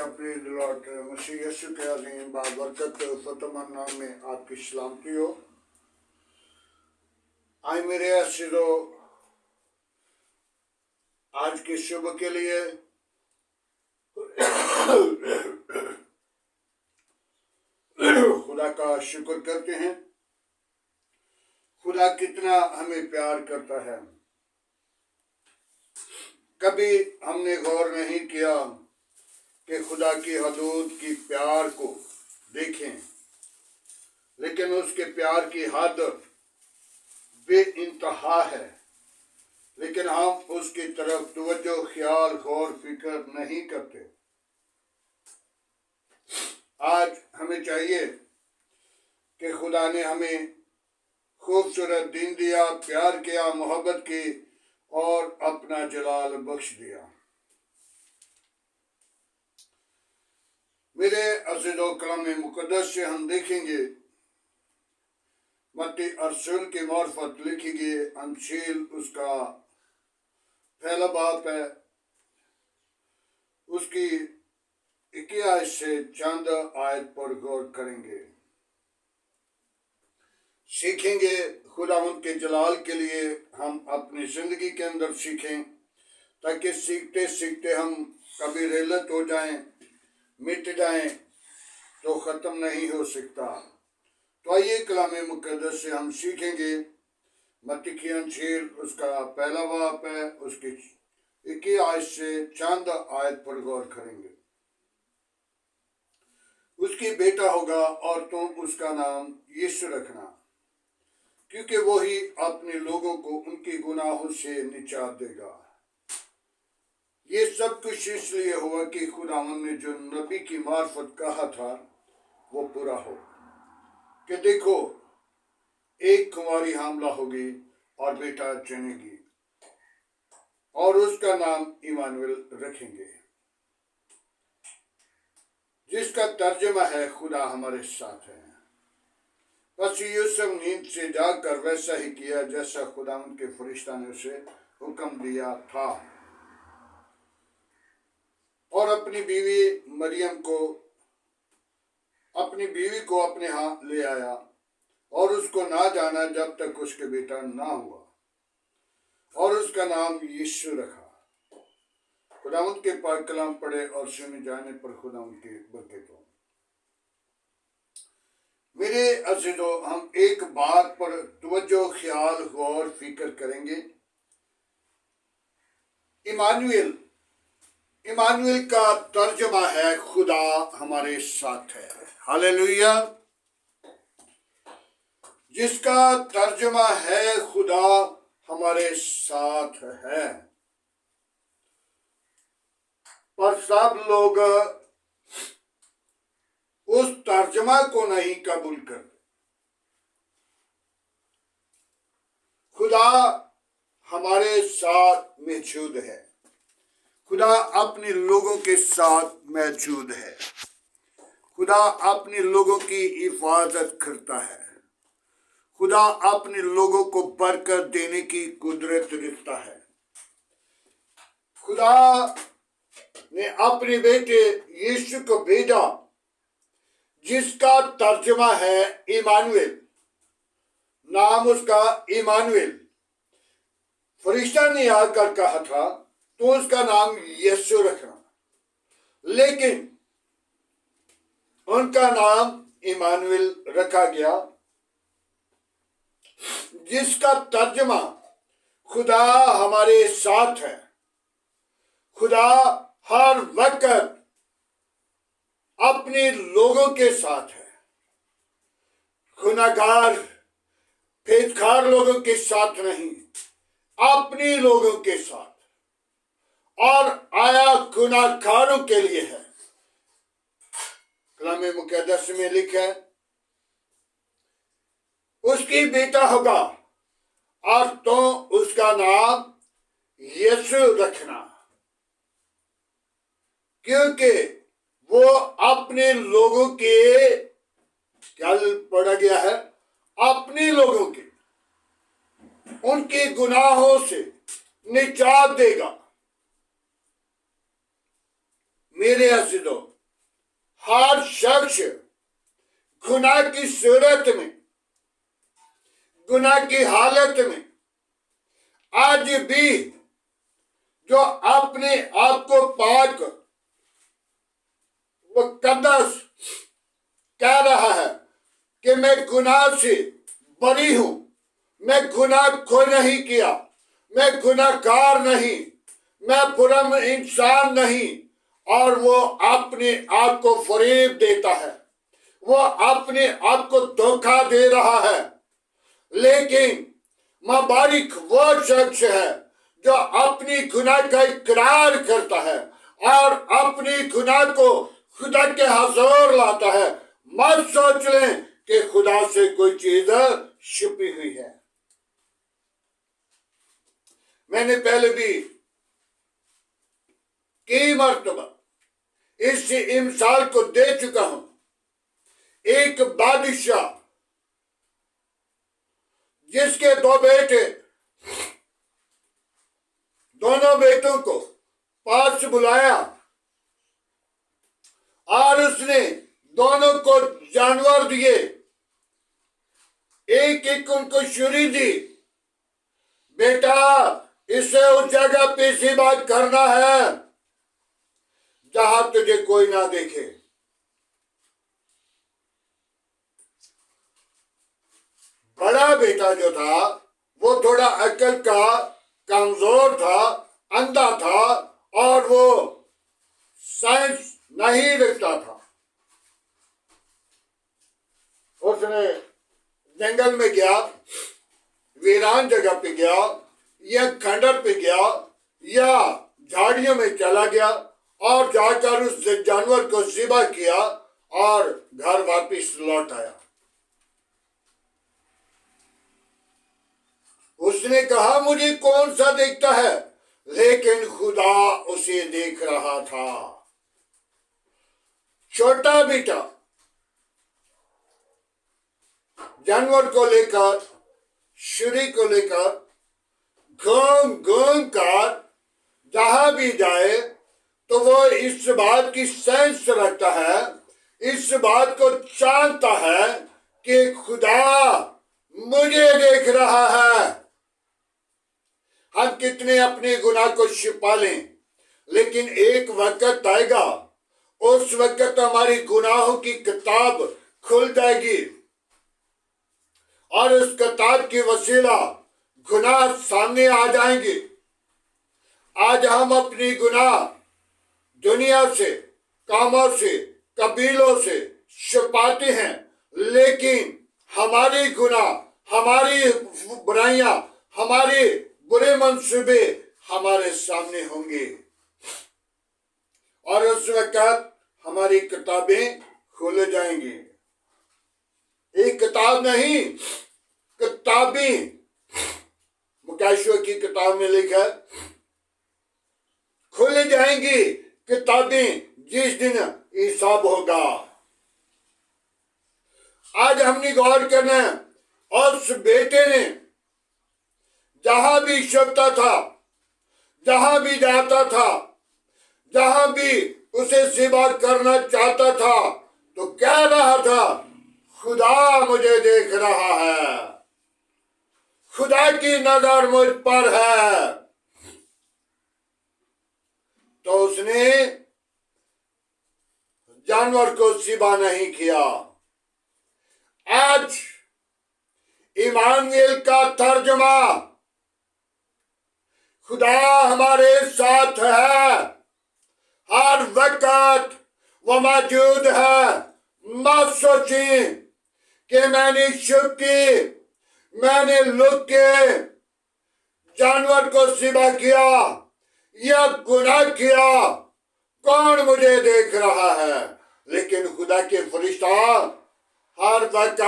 अपने लॉर्ड मसीह यीशु के अजीम बाबरकत फतमान नाम में आपकी सलामती हो। आए मेरे असीजो, आज के शुभ के लिए खुदा का शुक्र करते हैं। खुदा कितना हमें प्यार करता है। कभी हमने गौर नहीं किया कि खुदा की हदूद की प्यार को देखें, लेकिन उसके प्यार की हद बेइंतहा है, लेकिन हम उसकी तरफ तवज्जो, ख्याल, गौर, फिक्र नहीं करते। आज हमें चाहिए कि खुदा ने हमें खूबसूरत दिन दिया, प्यार किया, मोहब्बत की और अपना जलाल बख्श दिया। मेरे अज़ीज़ो, कलाम मुक़द्दस से हम देखेंगे मत्ती रसूल की मार्फत लिखी गई अंजील, उसका पहला बाब है, उसकी 21 से चंद आयत पर गौर करेंगे, सीखेंगे। खुदावंद के जलाल के लिए हम अपनी जिंदगी के अंदर सीखें, ताकि सीखते सीखते हम कभी रेलत हो जाएं, मिट जाएं तो ख़त्म नहीं हो सकता। तो आइए कलाम मुक़द्दस से हम सीखेंगे। मत्ती की अंजील, उसका पहला बाब है, उसकी 21 आयत से चंद आयत पर गौर करेंगे। उसकी बेटा होगा और तुम उसका नाम यीशु रखना, क्योंकि वो ही अपने लोगों को उनके गुनाहों से निजात देगा। ये सब कुछ इसलिए हुआ कि खुदावंद ने जो नबी की मार्फत कहा था वो पूरा हो, कि देखो, एक कुंवारी हामला होगी और बेटा जनेगी और उसका नाम इमानुएल रखेंगे, जिसका तर्जुमा है खुदा हमारे साथ है। बस यूसुफ नींद से जाकर वैसा ही किया जैसा खुदावंद के फरिश्ता ने उसे हुक्म दिया था, और अपनी बीवी को अपने हाथ ले आया और उसको ना जाना जब तक उसके बेटा ना हुआ, और उसका नाम यीशु रखा। खुदावंद के पाक कलाम पढ़े और सुने जाने पर खुदावंद की बरकत हो। मेरे अज़ीज़ो, हम एक बात पर तवज्जो, ख्याल, गौर, फिक्र करेंगे। इमानुएल का तर्जुमा है खुदा हमारे साथ है। हालेलुया। जिसका तर्जुमा है खुदा हमारे साथ है। पर सब लोग उस तर्जुमा को नहीं कबूल करते। खुदा हमारे साथ मौजूद है। खुदा अपने लोगों के साथ मौजूद है। खुदा अपने लोगों की हिफाजत करता है। खुदा अपने लोगों को बरकत देने की कुदरत रखता है। खुदा ने अपने बेटे यीशु को भेजा, जिसका तर्जुमा है इमानुएल। नाम उसका इमानुएल। फरिश्ता ने आकर कहा था तो उसका नाम यीशु रखना, लेकिन उनका नाम इमानुएल रखा गया, जिसका तर्जुमा खुदा हमारे साथ है। खुदा हर वक्त अपने लोगों के साथ है। गुनाहगार, फेदखार लोगों के साथ नहीं, अपने लोगों के साथ, और आया गुनाहगारों के लिए है। कलाम मुक़द्दस में लिखा है, उसकी बेटा होगा और तो उसका नाम यीशु रखना, क्योंकि वो अपने लोगों के, क्या पढ़ा गया है, अपने लोगों के उनके गुनाहों से निजात देगा। मेरे अज़ीज़ों, हर शख्स गुनाह की सूरत में, गुनाह की हालत में आज भी जो अपने आप को पाक व कदस कह रहा है कि मैं गुनाह से बरी हूं, मैं गुनाह कोई नहीं किया, मैं गुनाहगार नहीं, मैं बुरा इंसान नहीं, और वो अपने आप को फरेब देता है, वो अपने आप को धोखा दे रहा है। लेकिन मुबारक वो शख्स है जो अपनी गुनाह का इकरार करता है और अपनी गुनाह को खुदा के हुजूर लाता है। मत सोच लें कि खुदा से कोई चीज छुपी हुई है। मैंने पहले भी कई मर्तबा इस मिसाल को दे चुका हूं। एक बादशाह जिसके दो बेटे, दोनों बेटों को पास बुलाया और उसने दोनों को जानवर दिए, एक एक उनको छुरी दी। बेटा, इसे उस जगह पे ज़िबा करना है जहां तुझे कोई ना देखे। बड़ा बेटा जो था वो थोड़ा अकल का कमजोर था, अंधा था, और वो साइंस नहीं रखता था। उसने जंगल में गया, वीरान जगह पे गया, या खंडर पे गया, या झाड़ियों में चला गया और जाकर उस जानवर को ज़िबा किया और घर वापस लौट आया। उसने कहा मुझे कौन सा देखता है, लेकिन खुदा उसे देख रहा था। छोटा बेटा जानवर को लेकर, छुरी को लेकर घूम घूम कर जहां भी जाए तो वो इस बात की सेंस रखता है, इस बात को जानता है कि खुदा मुझे देख रहा है। हम कितने अपने गुनाह को छिपा लें, लेकिन एक वक्त आएगा, उस वक्त हमारी गुनाहों की किताब खुल जाएगी और उस किताब की वसीला गुनाह सामने आ जाएंगे। आज हम अपनी गुनाह दुनिया से, कामों से, कबीलों से छुपाते हैं, लेकिन हमारी गुनाह, हमारी बुराइयां, हमारे बुरे मंसूबे हमारे सामने होंगे और उस वक्त हमारी किताबें खुल जाएंगी। एक किताब नहीं, किताबें। मुकाशवा की किताब में लिखा खुल जाएंगी किताबें जिस दिन हिसाब होगा। आज हमने गौर करना है, और उस बेटे ने जहां भी छुपता था, जहां भी जाता था, जहां भी उसे ज़िबा करना चाहता था, तो कह रहा था खुदा मुझे देख रहा है, खुदा की नजर मुझ पर है। तो उसने जानवर को ज़िबा नहीं किया। आज इमानुएल का तर्जुमा खुदा हमारे साथ है, हर वक्त वो मौजूद है। मत सोचें कि मैंने छुप के, मैंने लुक के जानवर को ज़िबा किया या गुनाह किया, कौन मुझे देख रहा है। लेकिन खुदा के फरिश्ता हर वक्त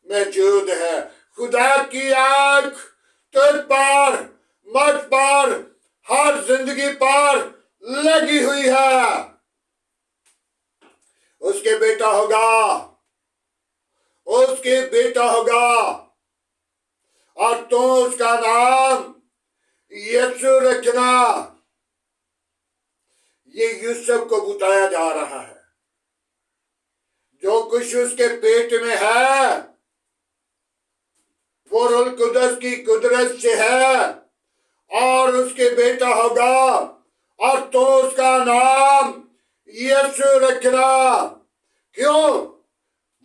मौजूद है। खुदा की आंख तुझ पर, मुझ पर, हर जिंदगी पर लगी हुई है। उसके बेटा होगा, उसके बेटा होगा, और तो उसका नाम यीशु रखना। ये यूसुफ को बताया जा रहा है। जो कुछ उसके पेट में है वो रूह कुदस की कुदरत से है और उसके बेटा होगा और तो उसका नाम यीशु रखना। क्यों?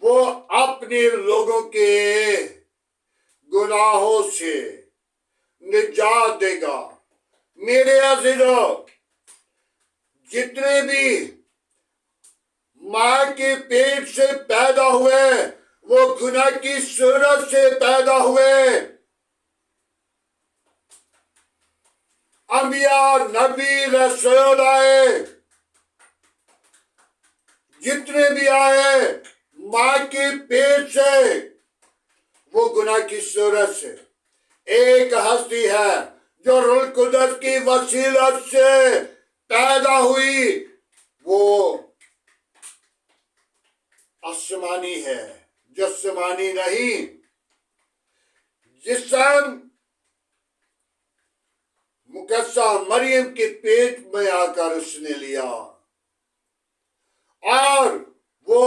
वो अपने लोगों के गुनाहों से निजात देगा। मेरे अज़ीज़ों, जितने भी मां के पेट से पैदा हुए वो गुनाह की सूरत से पैदा हुए। अंबिया, नबी, रसूल आए, जितने भी आए मां के पेट से वो गुनाह की सूरत से। एक हस्ती है जो रूह कुदस की वसीलत से पैदा हुई, वो आसमानी है, जिस्मानी नहीं। जिस्म मुकद्दसा मरियम के पेट में आकर उसने लिया और वो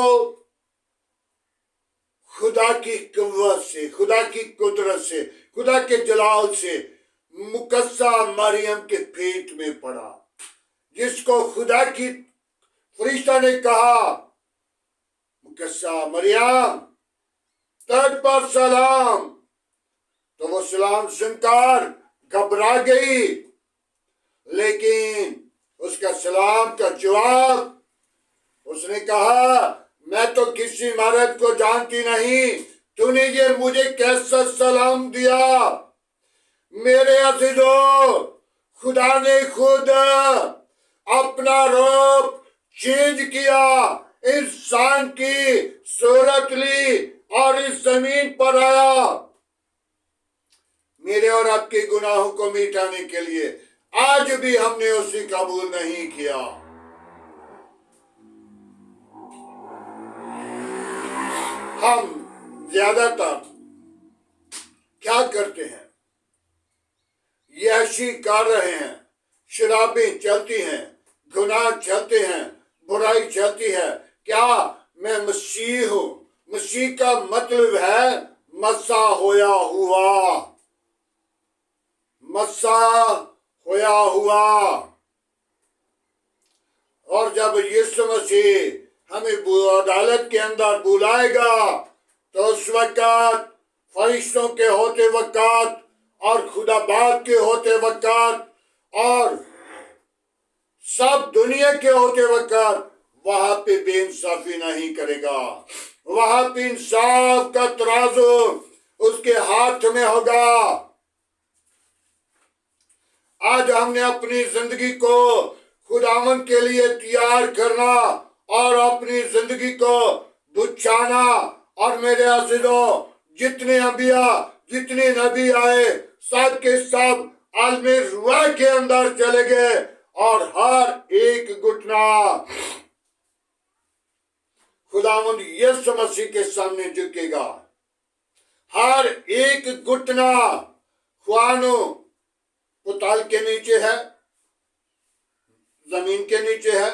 खुदा की कुव्वत से, खुदा की कुदरत से, खुदा के जलाल से मुकद्दसा मरियम के पेट में पड़ा, जिसको खुदा की फरिश्ता ने कहा, मुकद्दसा मरियम तुझ पर सलाम। तो वो सलाम सुनकर घबरा गई, लेकिन उसका सलाम का जवाब उसने कहा, मैं तो किसी मर्द को जानती नहीं, तूने ये मुझे कैसा सलाम दिया। मेरे अज़ीज़ों, खुदा ने खुद अपना रूप चेंज किया, इंसान की सूरत ली और इस जमीन पर आया मेरे और आपके गुनाहों को मिटाने के लिए। आज भी हमने उसे कबूल नहीं किया। हम ज्यादातर क्या करते हैं? यशी कर रहे हैं, शराबें चलती हैं, गुनाह चलते हैं, बुराई चलती है। क्या मैं मसीह हूं? मसीह का मतलब है मसा होया हुआ, मसा होया हुआ। और जब यीशु मसीह हमें अदालत के अंदर बुलाएगा तो उस वक्त फरिश्तों के होते वक्त और खुदा बाप के होते वक्त और सब दुनिया के होते वक्त वहां पे बेइंसाफी नहीं करेगा। वहां पे इंसाफ का तराजू उसके हाथ में होगा। आज हमने अपनी जिंदगी को खुदावन के लिए तैयार करना और अपनी जिंदगी को बुझाना। और मेरे अज़ीज़ों, जितने अंबिया, जितने नबी आए, सब के सब आलमे रुआ के अंदर चले गए और हर एक घुटना खुदावंद यीशु मसीह के सामने झुकेगा। हर एक घुटना खुआनो पुताल के नीचे है, जमीन के नीचे है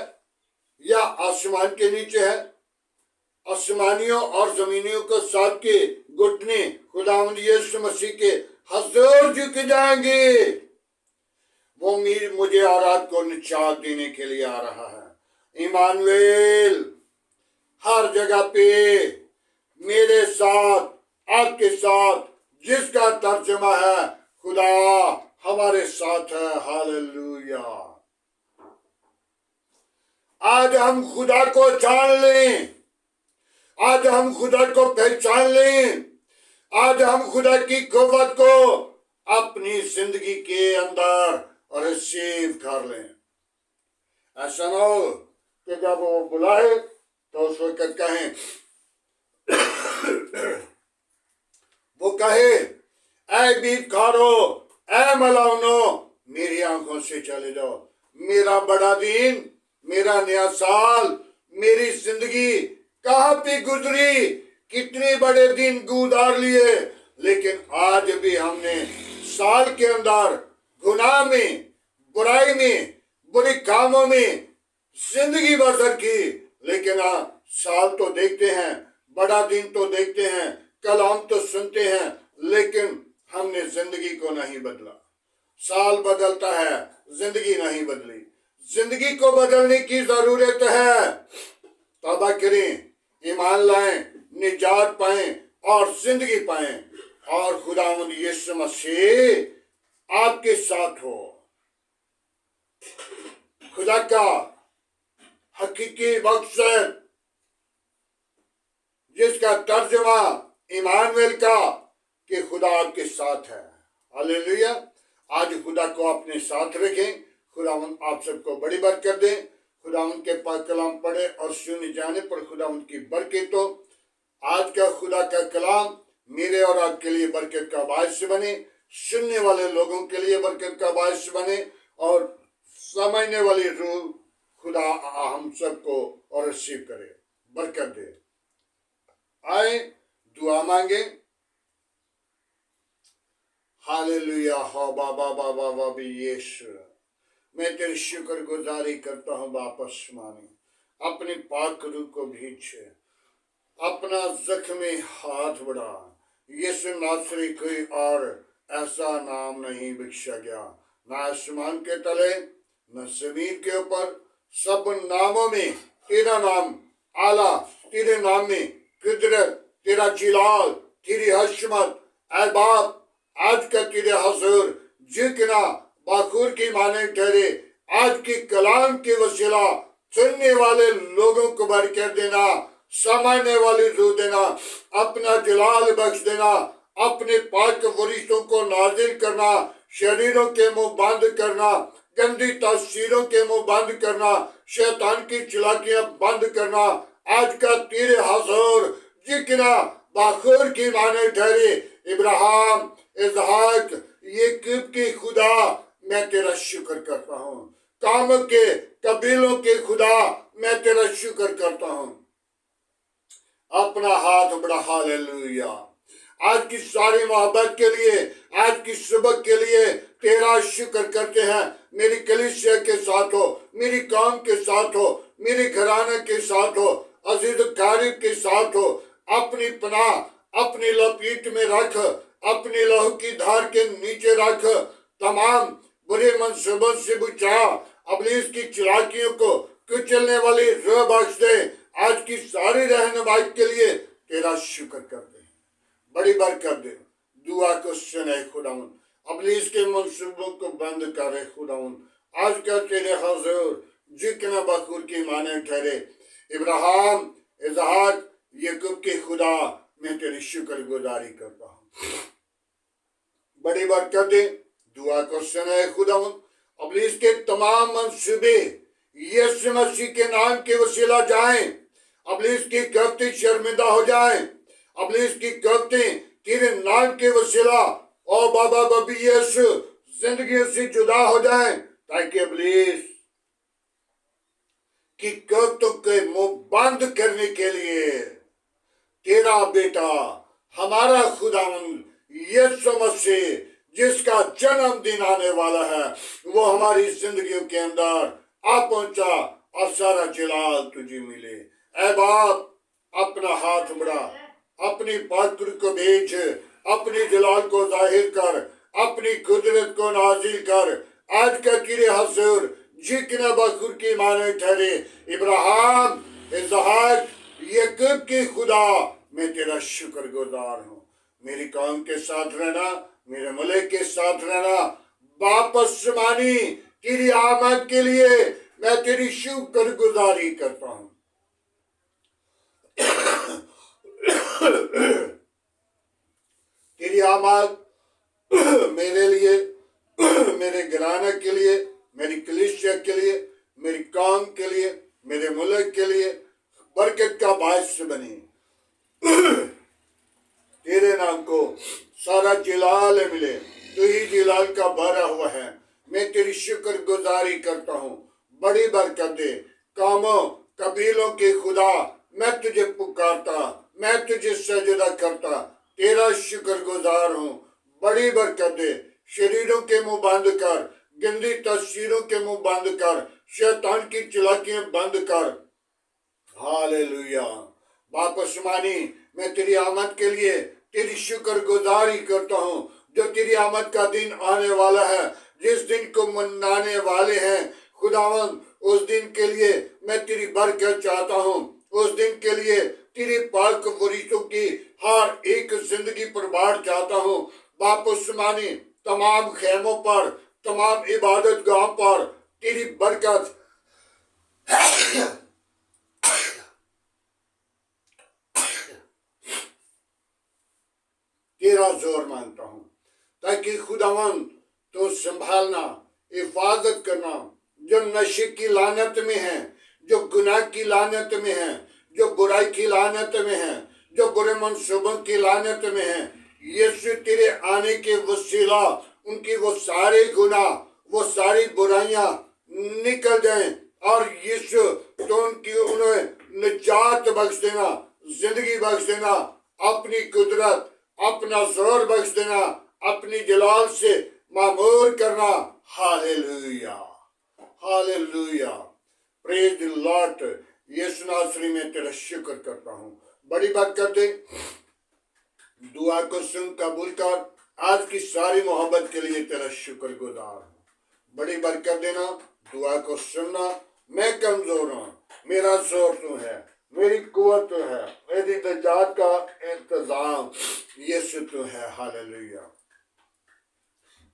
या आसमान के नीचे है। आसमानियों और जमीनियों को साथ के घुटने खुदावंद यीशु मसीह के हजूर झुक जाएंगे। वो मुझे और आपको निजात देने के लिए आ रहा है। इमानुएल हर जगह पे मेरे साथ, आपके साथ, जिसका तर्जुमा है खुदा हमारे साथ है। हालेलुया। आज हम खुदा को जान लें, आज हम खुदा को पहचान लें, आज हम खुदा की कुव्वत को अपनी जिंदगी के अंदर रिसीव कर लें। ऐसा ना हो कि जब वो बुलाए तो उस वक्त कहें, वो कहे, ऐ बीतकारो, ऐ मलाउनो, मेरी आंखों से चले जाओ। मेरा बड़ा दिन, मेरा नया साल, मेरी जिंदगी कहां पे गुजरी, कितने बड़े दिन गुजार लिए, लेकिन आज भी हमने साल के अंदर गुनाह में, बुराई में, बुरे कामों में जिंदगी बसर की। लेकिन साल तो देखते हैं, बड़ा दिन तो देखते हैं, कलाम तो सुनते हैं, लेकिन हमने जिंदगी को नहीं बदला। साल बदलता है, जिंदगी नहीं बदली। जिंदगी को बदलने की जरूरत है। तौबा करें, ईमान लाएं, निजात पाएं और जिंदगी पाएं, और खुदावंद यीशु मसीह आपके साथ हो। खुदा का हकीकी मकसद, जिसका तर्जुमा इमानुएल का, कि खुदा आपके साथ है। हालेलुया। आज खुदा को अपने साथ रखें। खुदावंद आप सबको बड़ी बरकत दें। खुदावंद के पाक कलाम पढ़े और सुने जाने पर खुदावंद की बरकत हो। आज का खुदा का कलाम मेरे और आपके लिए बरकत का बायस बने, सुनने वाले लोगों के लिए बरकत का बायस बने, और समझने वाली रूह खुदा हम सबको और रिसीव करे, बरकत दे। आए दुआ मांगे। हालेलुया। हो बाबा बाबा बाबी यीशु, मैं तेरी शुक्र गुजारी करता हूँ वापस माने, अपनी पाक रूह को भींचे, अपना जख्मी हाथ बढ़ा। यीशु नासरी कोई और ऐसा नाम नहीं बख्शा गया, न आसमान के तले न जमीन के ऊपर, सब नामों में तेरा नाम आला, तेरे नाम में कुदरत, तेरा जिलाल, तेरी हशमत। ऐ बाप, आज का तेरे हजूर जितना बाखुर की माने ठहरे, आज की कलाम के वसीला सुनने वाले लोगों को बरकत देना, समझने वाली रूह देना, अपना जलाल बख्श देना, अपने पाक वरिष्ठों को नाजिल करना, शरीरों के मुंह बंद करना, गंदी तस्वीरों के मुंह बंद करना, शैतान की चलाकियां बंद करना। आज का तेरे हजूर जितना बाखुर की माने ठहरे, इब्राहिम, इसहाक, याकूब की खुदा, मैं तेरा शुक्र करता हूँ। काम के कबीलों के खुदा, मैं तेरा शुक्र करता हूँ। अपना हाथ बढ़ा। हालेलुया। आज की सारी मोहब्बत के लिए, आज की सुबह के लिए तेरा शुक्र करते हैं। मेरी कलीसिया के साथ हो, मेरी काम के साथ हो, मेरे घराने के साथ हो, अजीज कारिब के साथ हो। अपनी पनाह अपनी लपेट में रख, अपनी लहू की धार के नीचे रख। तमाम बुरे मंसूबों से बचा, इब्लीस की चालाकियों को कुचलने वाली रूह बख्श दे। आज की सारी रहनुमाई के लिए तेरा शुक्र कर दे, बड़ी बरकत दे। दुआ को सुने खुदावन, इब्लीस के मंसूबों को बंद करे खुदावन। आज का तेरे हजूर जितना बखूर की माने ठहरे, इब्राहिम, इसहाक, याकूब के खुदा, मैं तेरी शुक्र गुजारी करता हूँ, बड़ी बरकत दे। दुआ को सुने खुदावन, इब्लीस के तमाम मंसूबे यीशु मसीह के नाम के वसीला जाएं। इब्लीस की गलती शर्मिंदा हो जाए, इब्लीस की गलती तेरे नाम के वसीला और बाबा बबी यीशु जिंदगी से जुदा हो जाए, ताकि इब्लीस की गलतों के मुंह बंद करने के लिए तेरा बेटा हमारा खुदावंद यीशु मसीह, जिसका जन्मदिन आने वाला है, वो हमारी जिंदगियों के अंदर आ पहुंचा और सारा जलाल तुझे मिले। ऐ बाप, अपना हाथ बढ़ा, अपनी पात्र को भेज, अपनी जलाल को जाहिर कर, अपनी कुदरत को नाजिल कर। आज का तेरे हजूर जितना बखुर की माने ठहरे, इब्राहिम, इसहाक, याकूब की खुदा, मैं तेरा शुक्र गुजार हूँ। मेरी कौम के साथ रहना, मेरे मुल्क के साथ रहना, वापस मानी तेरी आमद के लिए मैं तेरी शुक्र गुजारी करता हूँ। तेरी आमद मेरे लिए, मेरे घराने के लिए, मेरी कलीसिया के लिए, मेरी काम के लिए, मेरे मुल्क के लिए बरकत का बायस बने। तेरे नाम को सारा जिलाल मिले, तू ही जिलाल का भरा हुआ है। मैं तेरी शुक्र गुजारी करता हूँ, बड़ी बरकत दे। कामों कबीलों के खुदा, मैं तुझे पुकारता, मैं तुझे सजदा करता, तेरा शुक्र गुजार हूँ, बड़ी बरकत दे। शरीरों के मुंह बंद कर, गंदी तस्वीरों के मुंह बंद कर, शैतान की चालाकियां बंद कर। हालेलुया। बाप आसमानी, मैं तेरी आमद के लिए तेरी शुक्रगुजारी करता हूँ, जो तेरी आमद का दिन आने वाला है, जिस दिन को मनाने वाले हैं खुदावन, उस दिन के लिए मैं तेरी बरकत चाहता हूँ। उस दिन के लिए तेरी पाक वरिशों की हर एक जिंदगी पर बाढ़ चाहता हूँ। बाप आसमानी, तमाम खेमों पर, तमाम इबादत गाह पर तेरी बरकत तेरा जोर मांगता हूं, ताकि खुदावन तो संभालना, हिफाजत करना, जो नशे की लानत में है, जो गुनाह की लानत में है, जो बुराई की लानत में है, जो बुरे मनसूबों की लानत में है, यीशु तेरे आने के वसीला उनकी वो सारे गुनाह, वो सारी बुराइयां निकल जाएं, और यीशु तो उनकी उन्हें निजात बख्श देना, जिंदगी बख्श देना, अपनी कुदरत, अपना जोर बख्श देना, अपनी जलाल से मामूर करना। Hallelujah, hallelujah, praise the lord. Yeshu नासरी में तेरा शुक्र करता हूँ। बड़ी बरकत दे, दुआ को सुन कबूल कर। आज की सारी मोहब्बत के लिए तेरा शुक्रगुजार हूँ। बड़ी बरकत देना, दुआ को सुनना। मैं कमजोर हूँ, मेरा जोर तू है, मेरी कुव्वत तो है, मेरी निजात का इंतजाम यीशु तो है। हालेलुया।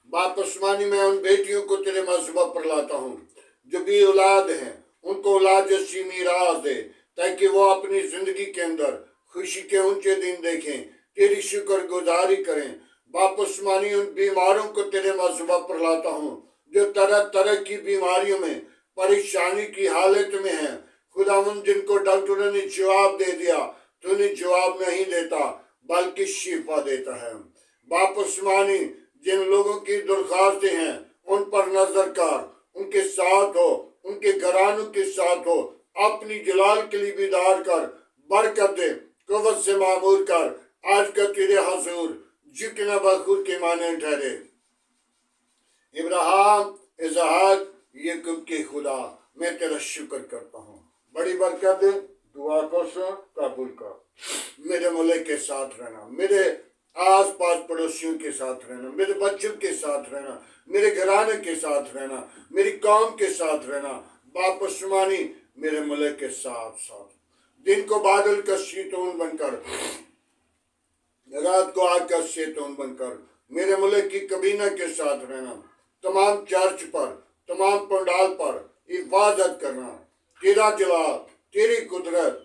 बाप आसमानी, मैं उन बेटियों को तेरे मज़हबा पर लाता हूँ जो भी औलाद हैं, उनको औलाद जैसी मीरास दे, ताकि वो अपनी जिंदगी के अंदर खुशी के ऊंचे दिन देखें, तेरी शुक्रगुजारी करें। बाप आसमानी, उन बीमारों को तेरे मज़हबा पर लाता हूँ जो तरह तरह की बीमारियों में, परेशानी की हालत में है। खुदावंद, जिनको डॉक्टरों ने जवाब दे दिया, तूने जवाब नहीं देता बल्कि शिफा देता है। बाप आसमानी, जिन लोगों की दरखास्तें हैं उन पर नजर कर, उनके साथ हो, उनके घरानों के साथ हो, अपनी जलाल के लिए बिदार कर, बरकत दे, कुव्वत से मामूर कर। आज का तेरे हजूर जितना बखूर के माने ठहरे। इब्राहिम, इसहाक, याकूब के खुदा, मैं तेरा शुक्र करता हूँ। बड़ी बरकत दे, दुआ को सुन कबूल कर। मेरे मुल्क के साथ रहना, मेरे आस पास पड़ोसियों के साथ रहना, मेरे बच्चों के साथ रहना, मेरे घराने के साथ रहना, मेरी कौम के साथ रहना। बाप आसमानी, मेरे मुल्क के साथ साथ दिन को बादल का शीतोन बनकर, रात को आग का शीतोन बनकर मेरे मुल्क की कबीना के साथ रहना। तमाम चर्च पर, तमाम पंडाल पर हिफाजत करना। तेरा जलाल, तेरी कुदरत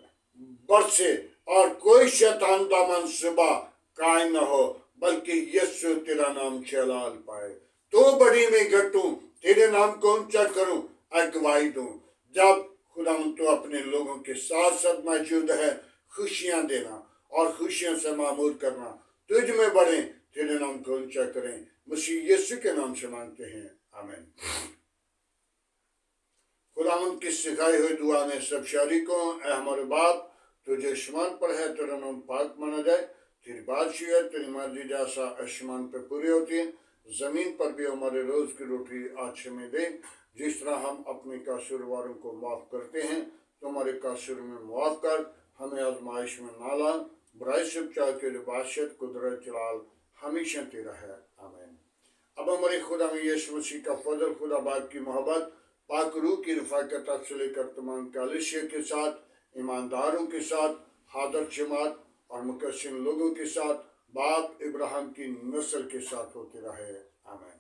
बरसे और कोई शैतान का मंसूबा कायम न हो, बल्कि यीशु तेरा नाम जलाल पाए। तो बड़ी में घटूं, तेरे नाम को ऊंचा करूं, अगवाई दूं। जब खुदा तो अपने लोगों के साथ साथ मौजूद है, खुशियां देना और खुशियों से मामूर करना। तुझ में बढ़े, तेरे नाम को ऊंचा करें। मसीह यीशु के नाम से मांगते हैं, आमीन। खुदावंद की सिखाई हुई दुआ में सब शरीकों, ऐ हमारे बाप, तुझे आसमान पर है, तेरा नाम पाक माना जाए, तेरी बादशाह, तेरी मर्जी जैसा आसमान पे पूरी होती है, जमीन पर भी हमारे रोज की रोटी आज हमें दे। जिस तरह हम अपने कसूरवारों को माफ करते हैं, तो हमारे कसूर में माफ कर, हमें आजमाइश में ना ला, बुराई से बचा के बादशाह, कुदरत, जलाल हमेशा तेरा है, आमीन। अब हमारे खुदा में यीशु मसीह का फजल, खुदा बाप की मोहब्बत, पाक रूह की रफ़ाक़त से लेकर तमाम कलीसिया के साथ, ईमानदारों के साथ, हादर जमात और मुकस्सिम लोगों के साथ, बाप इब्राहिम की नस्ल के साथ होते रहे, आमीन।